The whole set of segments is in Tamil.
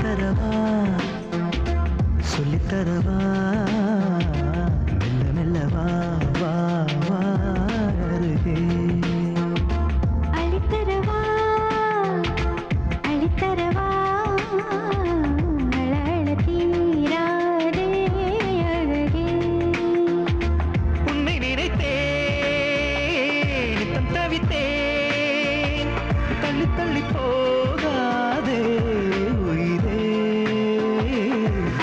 சொல்லித்தரவா சொல்லித்தரவா மெல்ல மெல்ல வா வா வா அருகே அளித்தரவா அளித்தரவா அழ தீராதே அழகே உன்னை நினைத்தேன் நித்தம் தவித்தேன் தள்ளி தள்ளி போகாதே உயிரே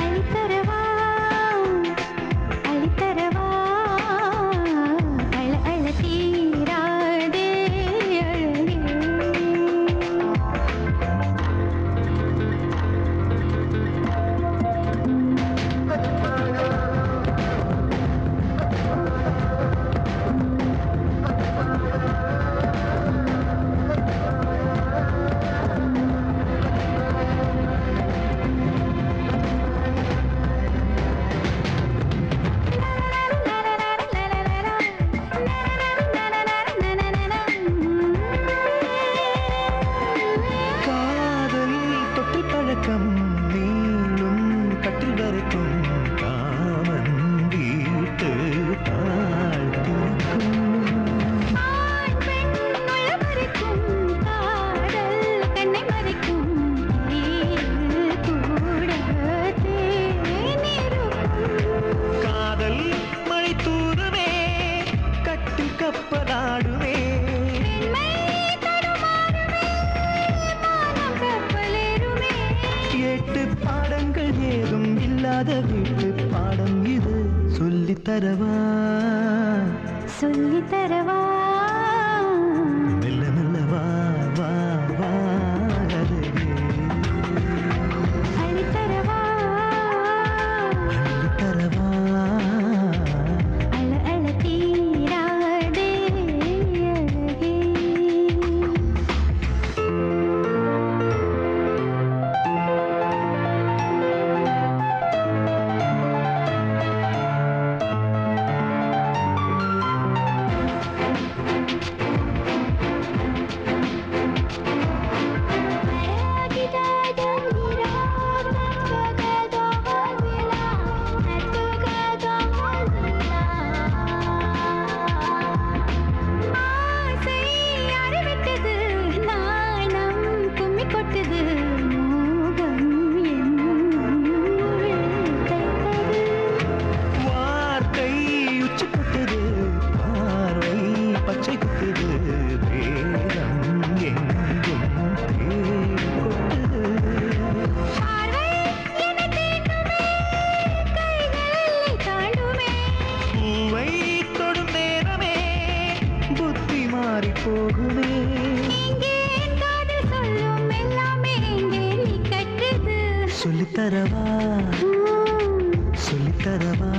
அளித்தரவா அளித்தரவா அழ தீராதே அழகே காதல் தொட்டில் பழக்கம் நீளும் கட்டில் வரைக்கும் காமன் வீட்டு தாழ்த்திருக்கும் ஆண் பெண் உளமறிக்கும் காதல் கண்ணை மறைக்கும் தேன் கூட தேனிருக்கும் காதல் மழை தூருமே கட்டில் கப்பலாடுமே பெண்மை தடுமாறுமே மானம் கப்பலேறுமே எட்டு பாடங்கள் ஏதும் இல்லாத வீட்டு பாடம் இது சொல்லித்தரவா சொல்லித்தரவா மெல்ல மெல்ல வா வா வா அருகே. அளித்தரவா அள்ளித்தரவா அழ தீராதே அழகே வார்த்தை உச்சி கொட்டுது பார்வை பச்சை குத்துது வேதம் எங்கும் தேன் கொட்டுது பூவை தொடும் நேரமே புத்தி மாறி போகுமே சொல்லித்தரவா சொல்லித்தரவா